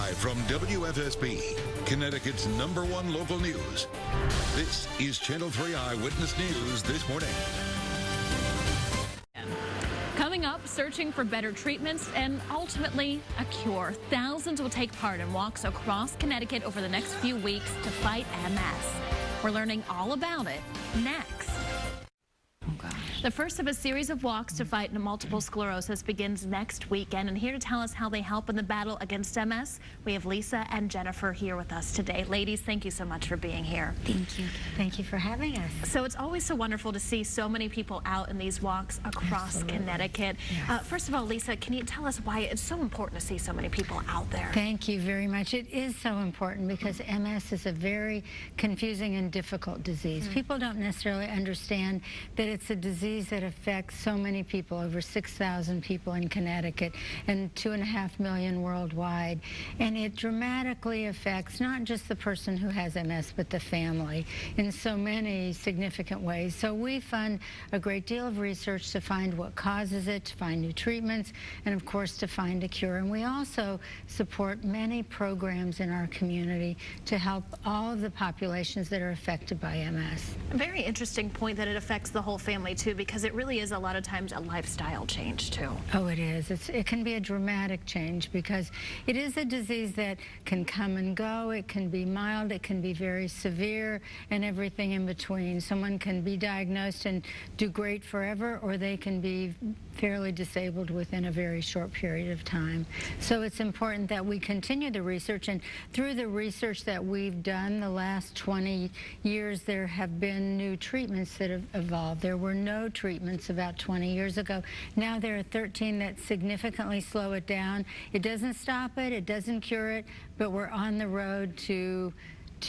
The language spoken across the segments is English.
Live from WFSB, Connecticut's #1 local news. This is Channel 3 Eyewitness News this morning. Coming up, searching for better treatments and ultimately a cure. Thousands will take part in walks across Connecticut over the next few weeks to fight MS. We're learning all about it next. The first of a series of walks to fight multiple sclerosis begins next weekend, and here to tell us how they help in the battle against MS, we have Lisa and Jennifer here with us today. Ladies, thank you so much for being here. Thank you. Thank you for having us. So it's always so wonderful to see so many people out in these walks across Absolutely. Connecticut. Yes. First of all, Lisa, can you tell us why it's so important to see so many people out there? Thank you very much. It is so important because MS is a very confusing and difficult disease. People don't necessarily understand that it's a disease that affects so many people, over 6,000 people in Connecticut and 2.5 million worldwide. And it dramatically affects not just the person who has MS, but the family in so many significant ways. So we fund a great deal of research to find what causes it, to find new treatments, and of course to find a cure. And we also support many programs in our community to help all of the populations that are affected by MS. A very interesting point that it affects the whole family too, because it really is a lot of times a lifestyle change too. Oh, it is. It can be a dramatic change because it is a disease that can come and go. It can be mild, it can be very severe, and everything in between. Someone can be diagnosed and do great forever, or they can be fairly disabled within a very short period of time. So it's important that we continue the research, and through the research that we've done the last 20 years, there have been new treatments that have evolved. There were no treatments about 20 years ago. Now there are 13 that significantly slow it down. It doesn't stop it, it doesn't cure it, but we're on the road to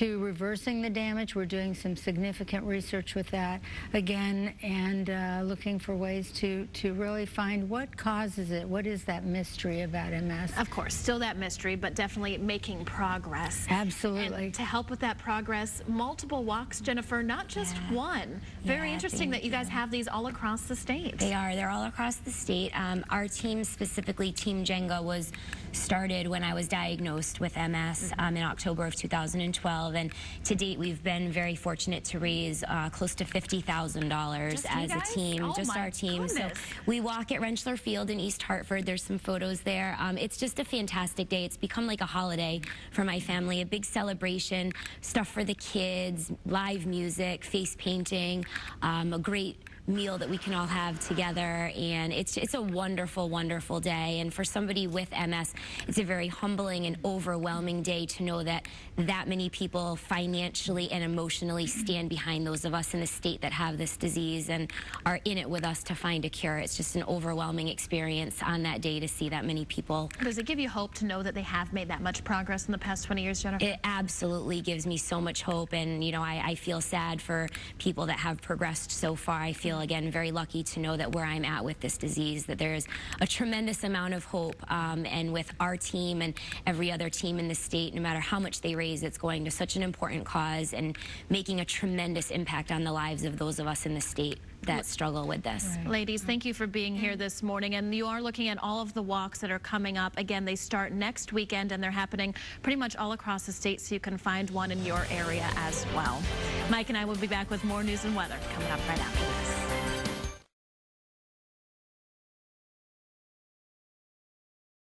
reversing the damage. We're doing some significant research with that again, and looking for ways to really find what causes it. What is that mystery about MS? Of course, still that mystery, but definitely making progress. Absolutely. And to help with that progress, multiple walks, Jennifer, not just one. Very interesting that you guys have these all across the state. They are. They're all across the state. Our team, specifically Team Jenga, was started when I was diagnosed with MS in October of 2012. And to date, we've been very fortunate to raise close to $50,000 as a team, just our team. Goodness. So we walk at Rentschler Field in East Hartford. There's some photos there. It's just a fantastic day. It's become like a holiday for my family, a big celebration, stuff for the kids, live music, face painting, a great meal that we can all have together, and it's a wonderful, wonderful day. And for somebody with MS, it's a very humbling and overwhelming day to know that that many people financially and emotionally stand behind those of us in the state that have this disease and are in it with us to find a cure. It's just an overwhelming experience on that day to see that many people. Does it give you hope to know that they have made that much progress in the past 20 years, Jennifer? It absolutely gives me so much hope, and you know, I feel sad for people that have progressed so far. I feel, again, very lucky to know that where I'm at with this disease, that there is a tremendous amount of hope, and with our team and every other team in the state, no matter how much they raise, it's going to such an important cause and making a tremendous impact on the lives of those of us in the state that struggle with this. Right. Ladies, thank you for being here this morning, and you are looking at all of the walks that are coming up. Again, they start next weekend, and they're happening pretty much all across the state, so you can find one in your area as well. Mike and I will be back with more news and weather coming up right after this.